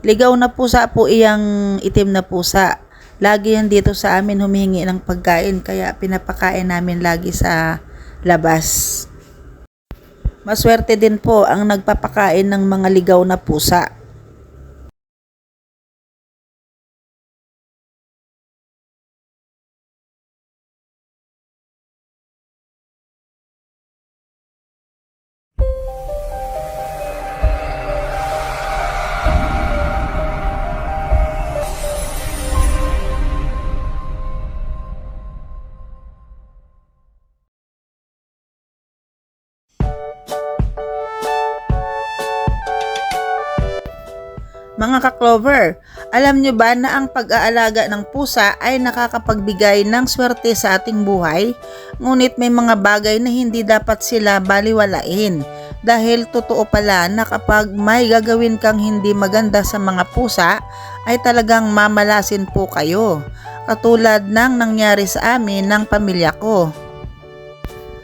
Ligaw na pusa po iyang itim na pusa. Lagi yan dito sa amin humihingi ng pagkain kaya pinapakain namin lagi sa labas. Maswerte din po ang nagpapakain ng mga ligaw na pusa. Mga ka-Clover, alam nyo ba na ang pag-aalaga ng pusa ay nakakapagbigay ng swerte sa ating buhay? Ngunit may mga bagay na hindi dapat sila baliwalain. Dahil totoo pala na kapag may gagawin kang hindi maganda sa mga pusa, ay talagang mamalasin po kayo. Katulad ng nangyari sa amin ng pamilya ko.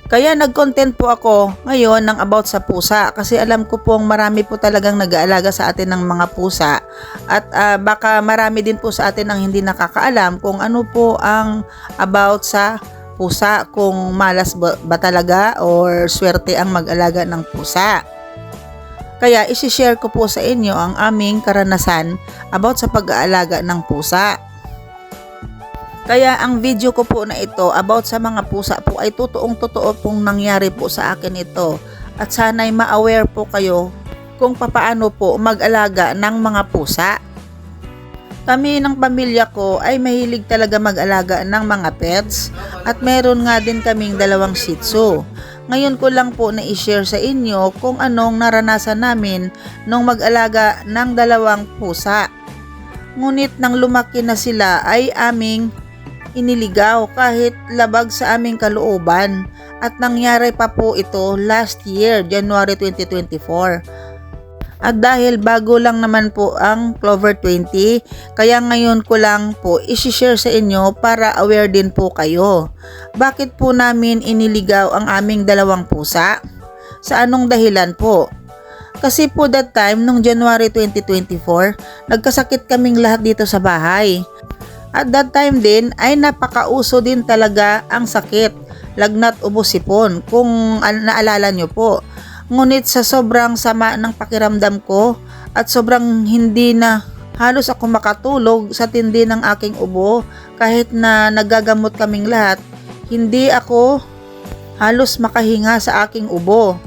Kaya nag-content po ako ngayon ng about sa pusa kasi alam ko pong marami po talagang nag-aalaga sa atin ng mga pusa at baka marami din po sa atin ang hindi nakakaalam kung ano po ang about sa pusa, kung malas ba talaga or swerte ang mag-alaga ng pusa. Kaya isi-share ko po sa inyo ang aming karanasan about sa pag-aalaga ng pusa. Kaya ang video ko po na ito about sa mga pusa po ay totoong-totoo pong nangyari po sa akin ito. At sana'y ma-aware po kayo kung papaano po mag-alaga ng mga pusa. Kami ng pamilya ko ay mahilig talaga mag-alaga ng mga pets at meron nga din kaming 2 Shih Tzu. Ngayon ko lang po na-share sa inyo kung anong naranasan namin nung mag-alaga ng 2 pusa. Ngunit nang lumaki na sila ay aming iniligaw kahit labag sa aming kalooban at nangyari pa po ito last year, January 2024. At dahil bago lang naman po ang Clover 20, kaya ngayon ko lang po isi-share sa inyo para aware din po kayo. Bakit po namin iniligaw ang aming 2 pusa? Sa anong dahilan po? Kasi po that time, nung January 2024, nagkasakit kaming lahat dito sa bahay. At that time din ay napakauso din talaga ang sakit, lagnat, ubo, sipon, kung naalala nyo po. Ngunit sa sobrang sama ng pakiramdam ko at sobrang hindi na halos ako makatulog sa tindi ng aking ubo, kahit na nagagamot kaming lahat, hindi ako halos makahinga sa aking ubo.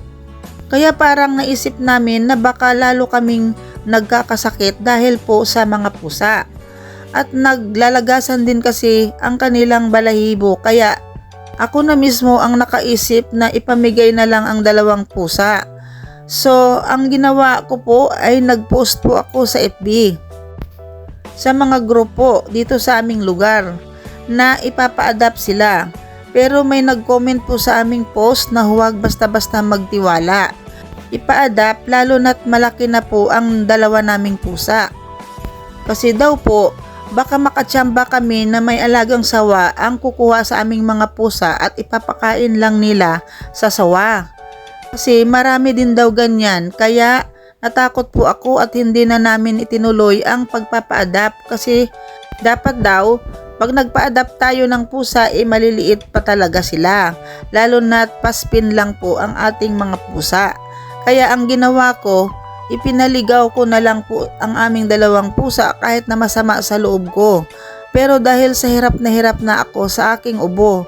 Kaya parang naisip namin na baka lalo kaming nagkakasakit dahil po sa mga pusa. At naglalagasan din kasi ang kanilang balahibo kaya ako na mismo ang nakaisip na ipamigay na lang ang 2 pusa. So ang ginawa ko po ay nagpost po ako sa FB sa mga grupo dito sa aming lugar na ipapa-adapt sila. Pero may nag-comment po sa aming post na huwag basta-basta magtiwala. Ipa-adapt lalo na't malaki na po ang 2 naming pusa. Kasi daw po baka makatsamba kami na may alagang sawa ang kukuha sa aming mga pusa at ipapakain lang nila sa sawa. Kasi marami din daw ganyan kaya natakot po ako at hindi na namin itinuloy ang pagpapa-adapt kasi dapat daw pag nagpa-adapt tayo ng pusa maliliit pa talaga sila. Lalo na't paspin lang po ang ating mga pusa. Kaya ang ginawa ko, ipinaligaw ko na lang po ang aming 2 pusa kahit na masama sa loob ko. Pero dahil sa hirap na ako sa aking ubo.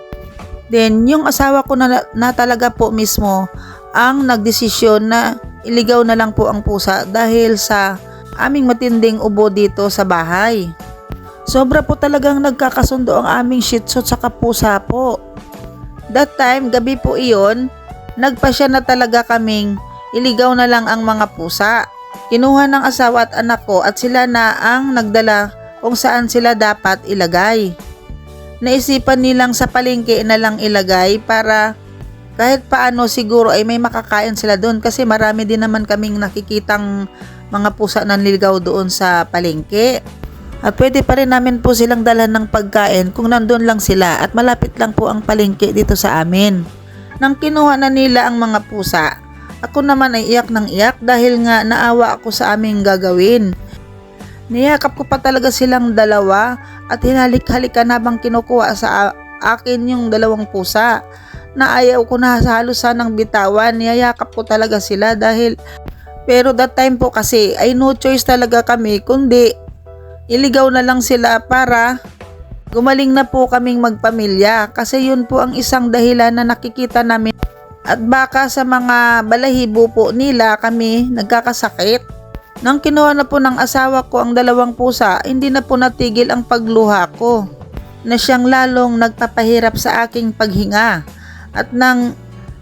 Then yung asawa ko na talaga po mismo ang nagdesisyon na iligaw na lang po ang pusa dahil sa aming matinding ubo dito sa bahay. Sobra po talagang nagkakasundo ang aming Shih Tzu sa pusa po. That time, gabi po iyon, nagpasya na talaga kaming iligaw na lang ang mga pusa. Kinuha ng asawa at anak ko at sila na ang nagdala kung saan sila dapat ilagay. Naisipan nilang sa palengke na lang ilagay para kahit paano siguro ay may makakain sila doon kasi marami din naman kaming nakikitang mga pusa na niligaw doon sa palengke. At pwede pa rin namin po silang dalhan ng pagkain kung nandun lang sila at malapit lang po ang palengke dito sa amin. Nang kinuha na nila ang mga pusa, ako naman ay iyak ng iyak dahil nga naawa ako sa aming gagawin. Niyakap ko pa talaga silang dalawa at hinalik-halikan habang kinukuha sa akin yung dalawang pusa na ayaw ko na halos sanang bitawan. Niyayakap ko talaga sila pero that time po kasi ay no choice talaga kami kundi iligaw na lang sila para gumaling na po kaming magpamilya, kasi yun po ang isang dahilan na nakikita namin at baka sa mga balahibo po nila kami nagkakasakit. Nang kinuha na po ng asawa ko ang dalawang pusa, hindi na po natigil ang pagluha ko na siyang lalong nagpapahirap sa aking paghinga. At nang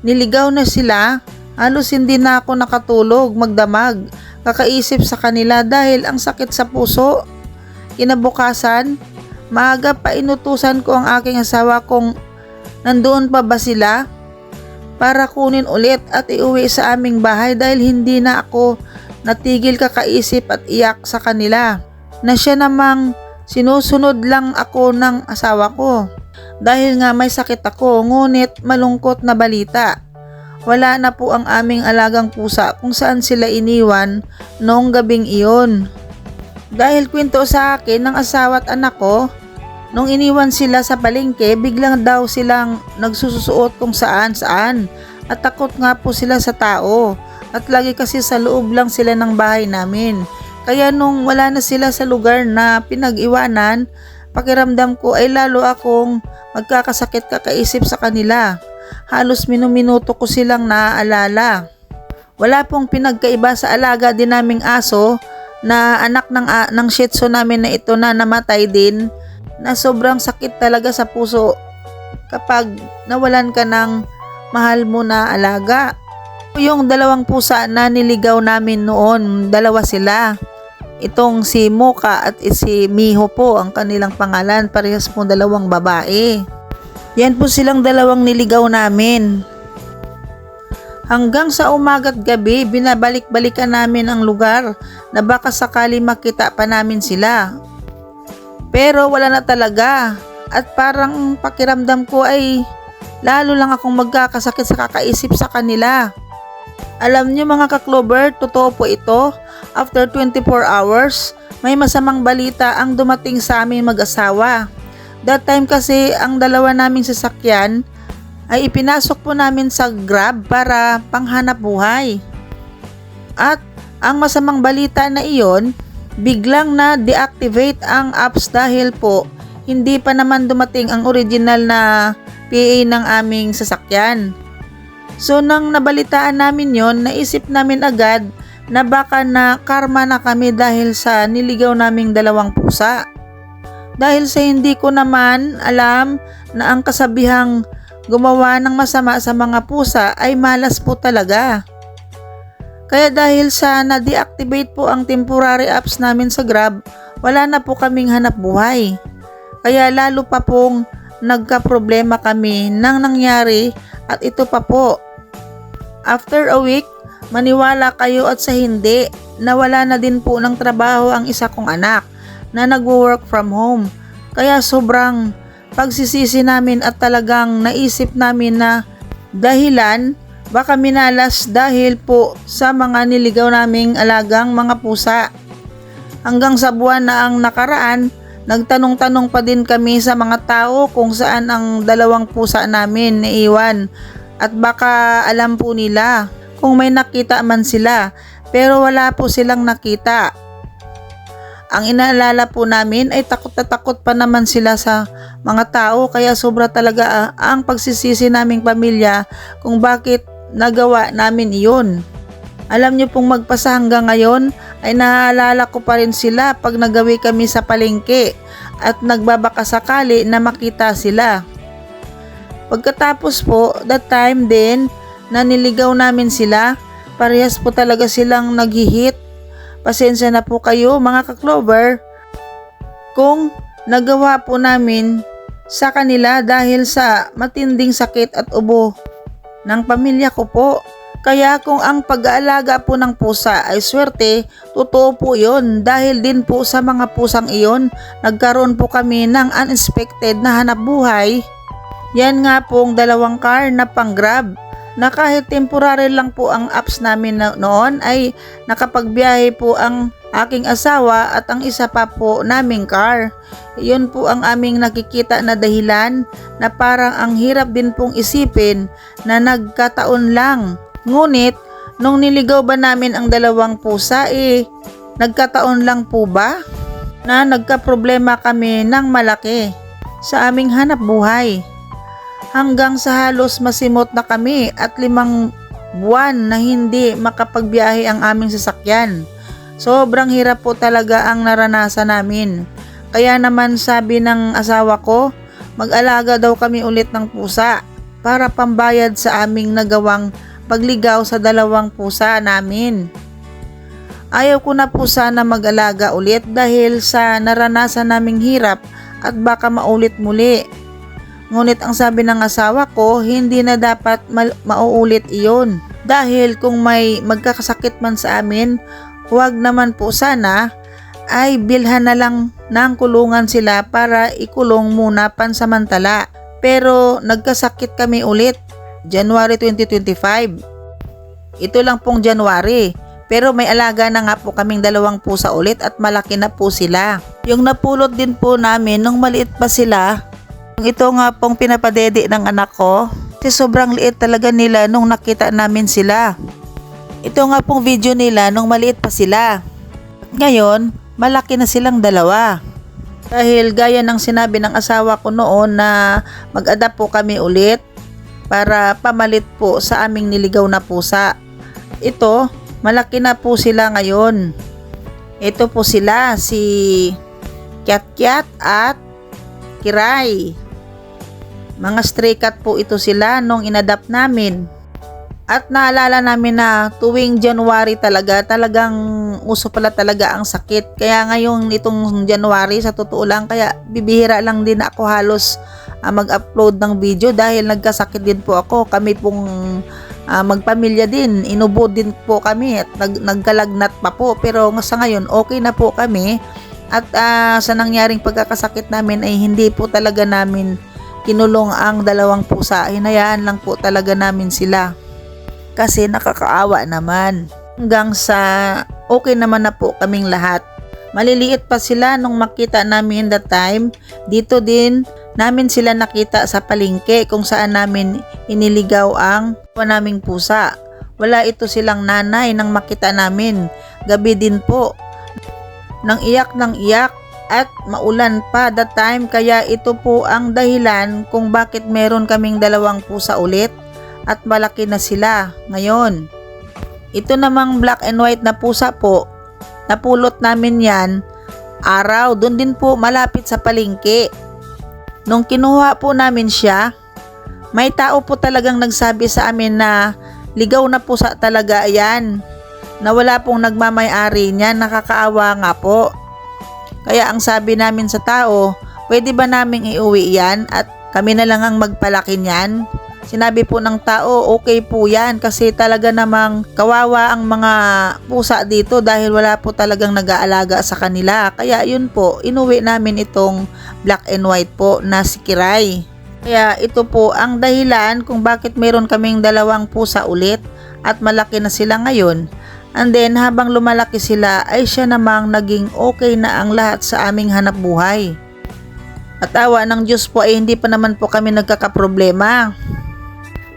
niligaw na sila, halos hindi na ako nakatulog magdamag kakaisip sa kanila dahil ang sakit sa puso. Kinabukasan, maaga pa inutusan ko ang aking asawa kung nandoon pa ba sila para kunin ulit at iuwi sa aming bahay dahil hindi na ako natigil kakaisip at iyak sa kanila na siya namang sinusunod lang ako ng asawa ko dahil nga may sakit ako. Ngunit malungkot na balita, wala na po ang aming alagang pusa kung saan sila iniwan noong gabing iyon. Dahil kwento sa akin ng asawa at anak ko, nung iniwan sila sa palengke, biglang daw silang nagsusuot kung saan at takot nga po sila sa tao. At lagi kasi sa loob lang sila ng bahay namin. Kaya nung wala na sila sa lugar na pinag-iwanan, pakiramdam ko ay lalo akong magkakasakit kakaisip sa kanila. Halos minuminuto ko silang naaalala. Wala pong pinagkaiba sa alaga din naming aso na anak ng Shih Tzu namin na ito na namatay din, na sobrang sakit talaga sa puso kapag nawalan ka ng mahal mo na alaga. Yung dalawang pusa na niligaw namin noon, dalawa sila. Itong si Mocha at si Miho po ang kanilang pangalan, parehas po dalawang babae. Yan po silang dalawang niligaw namin. Hanggang sa umaga't gabi, binabalik-balikan namin ang lugar na baka sakali makita pa namin sila. Pero wala na talaga at parang pakiramdam ko ay lalo lang akong magkakasakit sa kakaisip sa kanila. Alam niyo mga ka-Clover, totoo po ito. After 24 hours, may masamang balita ang dumating sa aming mag-asawa. That time kasi ang dalawa naming sasakyan ay ipinasok po namin sa Grab para panghanap buhay. At ang masamang balita na iyon, biglang na deactivate ang apps dahil po hindi pa naman dumating ang original na PA ng aming sasakyan. So nang nabalitaan namin yon, naisip namin agad na baka na karma na kami dahil sa niligaw naming dalawang pusa. Dahil sa hindi ko naman alam na ang kasabihang gumawa ng masama sa mga pusa ay malas po talaga. Kaya dahil sa na-deactivate po ang temporary apps namin sa Grab, wala na po kaming hanap buhay. Kaya lalo pa pong nagka-problema kami nang nangyari at ito pa po. After a week, maniwala kayo at sa hindi, nawala na din po ng trabaho ang isa kong anak na nagwo-work from home. Kaya sobrang pagsisisi namin at talagang naisip namin na dahilan baka minalas dahil po sa mga niligaw naming alagang mga pusa. Hanggang sa buwan na ang nakaraan, nagtanong-tanong pa din kami sa mga tao kung saan ang dalawang pusa namin naiwan. At baka alam po nila kung may nakita man sila, pero wala po silang nakita. Ang inaalala po namin ay takot na takot pa naman sila sa mga tao, kaya sobra talaga ang pagsisisi naming pamilya kung bakit nagawa namin iyon. Alam niyo pong magpasa hanggang ngayon ay naaalala ko pa rin sila pag nagawi kami sa palengke at nagbabaka sakali na makita sila. Pagkatapos po, that time din na niligaw namin sila, parehas po talaga silang naghihit. Pasensya na po kayo mga ka-Clover kung nagawa po namin sa kanila dahil sa matinding sakit at ubo ng pamilya ko po. Kaya kung ang pag-aalaga po ng pusa ay swerte, totoo po yun. Dahil din po sa mga pusang iyon, nagkaroon po kami ng unexpected na hanap buhay. Yan nga pong dalawang car na pang-Grab na kahit temporary lang po ang apps namin noon ay nakapagbiyahe po ang aking asawa at ang isa pa po naming car. Yun po ang aming nakikita na dahilan na parang ang hirap din pong isipin na nagkataon lang. Ngunit nung niligaw ba namin ang dalawang pusa nagkataon lang po ba na nagkaproblema kami ng malaki sa aming hanap buhay? Hanggang sa halos masimot na kami at 5 buwan na hindi makapagbiyahe ang aming sasakyan. Sobrang hirap po talaga ang naranasan namin. Kaya naman sabi ng asawa ko, mag-alaga daw kami ulit ng pusa para pambayad sa aming nagawang pagligaw sa 2 pusa namin. Ayaw ko na po sana mag-alaga ulit dahil sa naranasan naming hirap at baka maulit muli. Ngunit ang sabi ng asawa ko, hindi na dapat mauulit iyon. Dahil kung may magkakasakit man sa amin, huwag naman po sana ay bilhan na lang ng kulungan sila para ikulong muna pansamantala. Pero nagkasakit kami ulit, January 2025. Ito lang pong January. Pero may alaga na nga po kaming 2 pusa ulit at malaki na po sila. Yung napulot din po namin nung maliit pa sila, ito nga pong pinapadede ng anak ko, kasi sobrang liit talaga nila nung nakita namin sila. Ito nga pong video nila nung maliit pa sila. At ngayon, malaki na silang 2. Dahil gaya ng sinabi ng asawa ko noon na mag-adapt po kami ulit para pamalit po sa aming niligaw na pusa. Ito, malaki na po sila ngayon. Ito po sila, si Kiat at Kiray. Mga stray cat po ito sila nung inadapt namin. At naalala namin na tuwing January talagang uso pala talaga ang sakit. Kaya ngayon itong January, sa totoo lang, kaya bibihira lang din ako halos mag-upload ng video dahil nagkasakit din po ako. Kami pong magpamilya din, inubod din po kami at nagkalagnat pa po. Pero sa ngayon okay na po kami at sa nangyaring pagkakasakit namin ay hindi po talaga namin kinulong ang 2 pusa. Hinayaan lang po talaga namin sila. Kasi nakakaawa naman. Hanggang sa okay naman na po kaming lahat. Maliliit pa sila nung makita namin that time. Dito din namin sila nakita sa palengke kung saan namin iniligaw ang naming pusa. Wala ito silang nanay nang makita namin. Gabi din po. Nang iyak at maulan pa that time, kaya ito po ang dahilan kung bakit meron kaming 2 pusa ulit. At malaki na sila ngayon. Ito namang black and white na pusa po, napulot namin yan araw, doon din po malapit sa palengke. Nung kinuha po namin siya, may tao po talagang nagsabi sa amin na ligaw na pusa talaga yan, na wala pong nagmamay-ari niyan. Nakakaawa nga po. Kaya ang sabi namin sa tao, pwede ba naming iuwi yan at kami na lang ang magpalaki niyan? Sinabi po ng tao, okay po yan kasi talaga namang kawawa ang mga pusa dito dahil wala po talagang nag-aalaga sa kanila. Kaya yun po, inuwi namin itong black and white po na si Kiray. Kaya ito po ang dahilan kung bakit meron kaming 2 pusa ulit at malaki na sila ngayon. And then habang lumalaki sila ay siya namang naging okay na ang lahat sa aming hanap buhay. At awa ng Diyos po ay hindi pa naman po kami nagkakaproblema.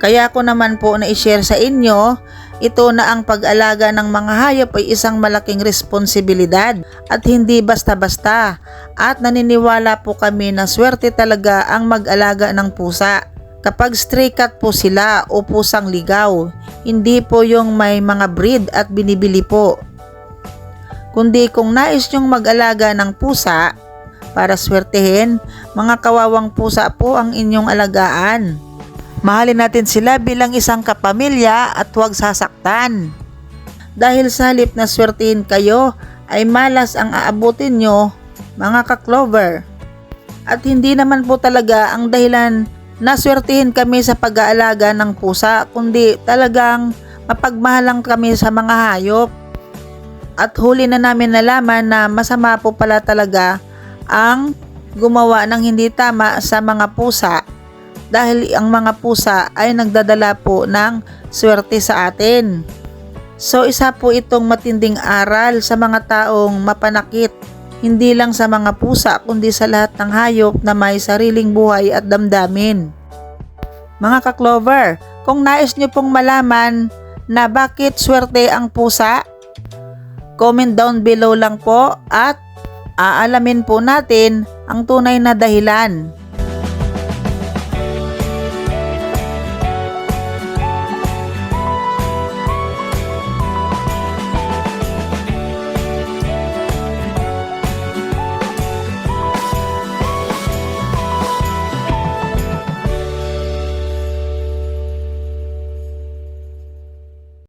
Kaya ko naman po na i-share sa inyo, ito na ang pag-alaga ng mga hayop ay isang malaking responsibilidad at hindi basta-basta. At naniniwala po kami na swerte talaga ang mag-alaga ng pusa. Kapag stray cat po sila o pusang ligaw, hindi po yung may mga breed at binibili po. Kundi kung nais nyong mag-alaga ng pusa, para swertehin, mga kawawang pusa po ang inyong alagaan. Mahalin natin sila bilang isang kapamilya at huwag sasaktan. Dahil sa halip na swertihin kayo, ay malas ang aabutin nyo, mga ka-clover. At hindi naman po talaga ang dahilan na swertihin kami sa pag-aalaga ng pusa, kundi talagang mapagmahal lang kami sa mga hayop. At huli na namin nalaman na masama po pala talaga ang gumawa ng hindi tama sa mga pusa. Dahil ang mga pusa ay nagdadala po ng swerte sa atin. So isa po itong matinding aral sa mga taong mapanakit, hindi lang sa mga pusa kundi sa lahat ng hayop na may sariling buhay at damdamin. Mga ka-Clover, kung nais nyo pong malaman na bakit swerte ang pusa, comment down below lang po at aalamin po natin ang tunay na dahilan.